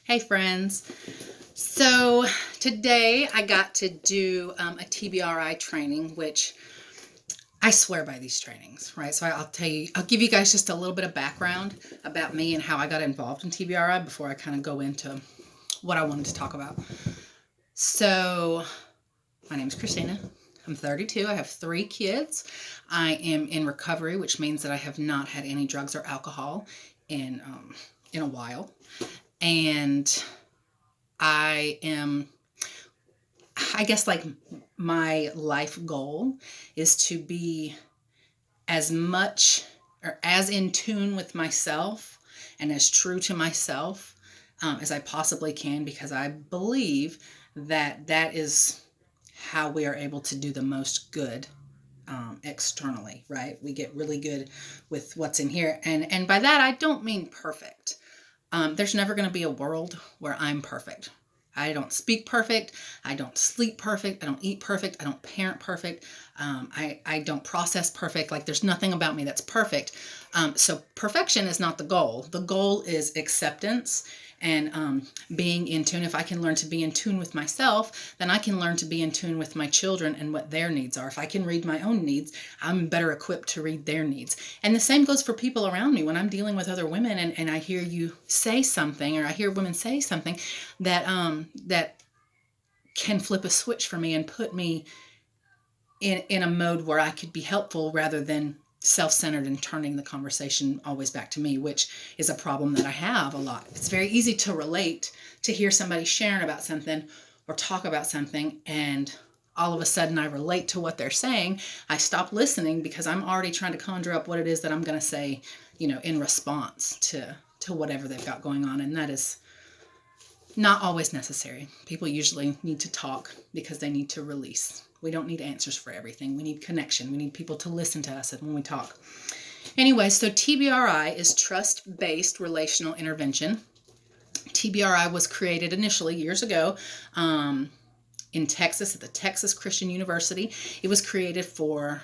Hey friends. So today I got to do a TBRI training, which I swear by these trainings, right? So I'll give you guys just a little bit of background about me and how I got involved in TBRI before I kind of go into what I wanted to talk about. So my name is Christina. I'm 32. I have 3 kids. I am in recovery, which means that I have not had any drugs or alcohol in a while. And I guess like my life goal is to be as much or as in tune with myself and as true to myself as I possibly can, because I believe that that is how we are able to do the most good externally, right? We get really good with what's in here. And by that, I don't mean perfect. There's never going to be a world where I'm perfect. I don't speak perfect. I don't sleep perfect. I don't eat perfect. I don't parent perfect. I don't process perfect. Like there's nothing about me that's perfect. So perfection is not the goal. The goal is acceptance and being in tune. If I can learn to be in tune with myself, then I can learn to be in tune with my children and what their needs are. If I can read my own needs, I'm better equipped to read their needs. And the same goes for people around me. When I'm dealing with other women and I hear you say something, or I hear women say something that can flip a switch for me and put me in a mode where I could be helpful rather than self-centered and turning the conversation always back to me, which is a problem that I have a lot. It's very easy to relate, to hear somebody sharing about something or talk about something, and all of a sudden I relate to what they're saying. I stop listening because I'm already trying to conjure up what it is that I'm going to say, in response to whatever they've got going on. And that is not always necessary. People usually need to talk because they need to release. We don't need answers for everything. We need connection. We need people to listen to us when we talk. Anyway, so TBRI is trust-based relational intervention. TBRI was created initially years ago in Texas at the Texas Christian University. It was created for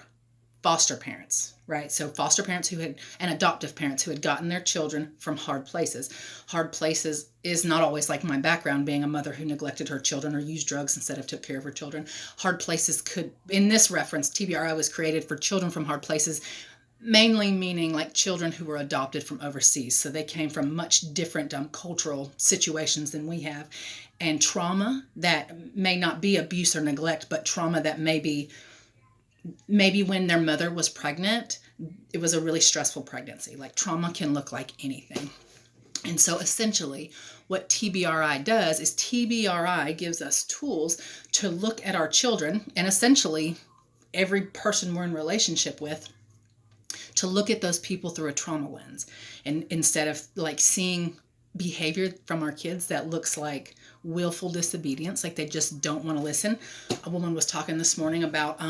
foster parents, right? So foster parents and adoptive parents who had gotten their children from hard places. Hard places is not always like my background, being a mother who neglected her children or used drugs instead of took care of her children. Hard places could, in this reference, TBRI was created for children from hard places, mainly meaning like children who were adopted from overseas. So they came from much different cultural situations than we have. And trauma that may not be abuse or neglect, but trauma that maybe when their mother was pregnant, it was a really stressful pregnancy. Like trauma can look like anything. And so essentially what TBRI does is TBRI gives us tools to look at our children and essentially every person we're in relationship with, to look at those people through a trauma lens. And instead of like seeing behavior from our kids that looks like willful disobedience, like they just don't want to listen. A woman was talking this morning about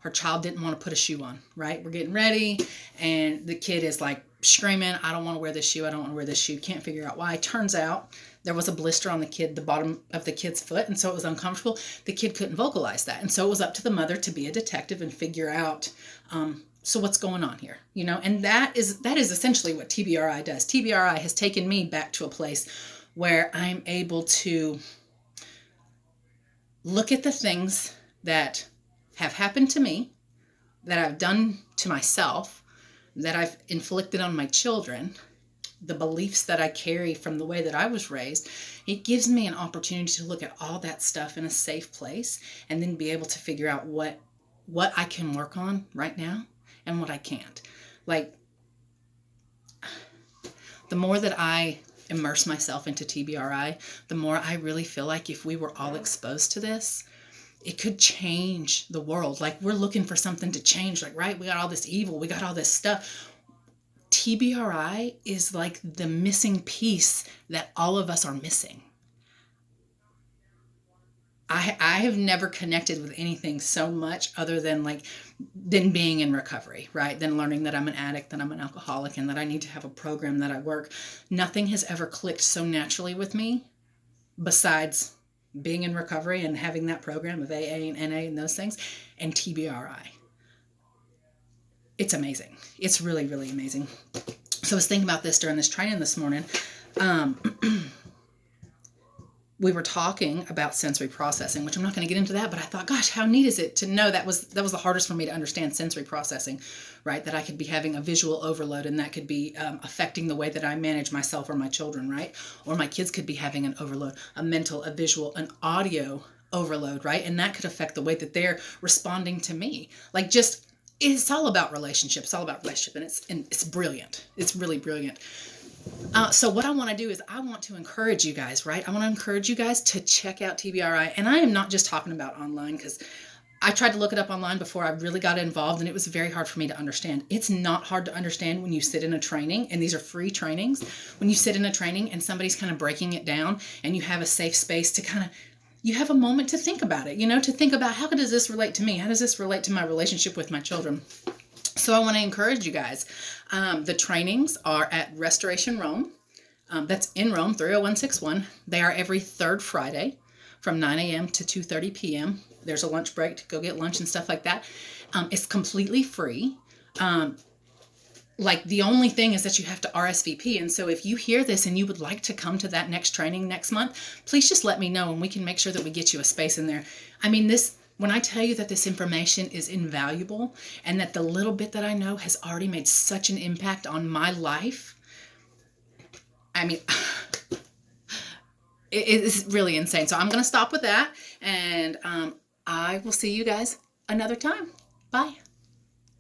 her child didn't want to put a shoe on, right? We're getting ready and the kid is like screaming, I don't want to wear this shoe. I don't want to wear this shoe. Can't figure out why. Turns out there was a blister on the bottom of the kid's foot. And so it was uncomfortable. The kid couldn't vocalize that. And so it was up to the mother to be a detective and figure out, so what's going on here, and that is essentially what TBRI does. TBRI has taken me back to a place where I'm able to look at the things that have happened to me, that I've done to myself, that I've inflicted on my children, the beliefs that I carry from the way that I was raised. It gives me an opportunity to look at all that stuff in a safe place and then be able to figure out what I can work on right now and what I can't. Like, the more that I immerse myself into TBRI, the more I really feel like if we were all exposed to this, it could change the world. Like we're looking for something to change, like, right? We got all this evil, we got all this stuff. TBRI is like the missing piece that all of us are missing. I have never connected with anything so much other than being in recovery, right? Than learning that I'm an addict, that I'm an alcoholic, and that I need to have a program that I work. Nothing has ever clicked so naturally with me besides being in recovery and having that program of AA and NA and those things, and TBRI. It's amazing. It's really, really amazing. So I was thinking about this during this training this morning. we were talking about sensory processing, which I'm not going to get into that, but I thought, gosh, how neat is it to know that was the hardest for me to understand, sensory processing, right? That I could be having a visual overload, and that could be affecting the way that I manage myself or my children, right? Or my kids could be having an overload, a mental, a visual, an audio overload, right? And that could affect the way that they're responding to me. Like, just, it's all about relationships. It's all about relationship, and it's brilliant. It's really brilliant. So what I want to do is I want to encourage you guys, right? I want to encourage you guys to check out TBRI. And I am not just talking about online, because I tried to look it up online before I really got involved, and it was very hard for me to understand. It's not hard to understand when you sit in a training, and these are free trainings. When you sit in a training and somebody's kind of breaking it down, and you have a safe space to kind of, you have a moment to think about it, to think about, how does this relate to me? How does this relate to my relationship with my children? So I want to encourage you guys. The trainings are at Restoration Rome. That's in Rome, 30161. They are every third Friday from 9 a.m. to 2:30 p.m. There's a lunch break to go get lunch and stuff like that. It's completely free. Like, the only thing is that you have to RSVP. And so if you hear this and you would like to come to that next training next month, please just let me know, and we can make sure that we get you a space in there. I mean, when I tell you that this information is invaluable, and that the little bit that I know has already made such an impact on my life, I mean, it's really insane. So I'm going to stop with that, and I will see you guys another time. Bye.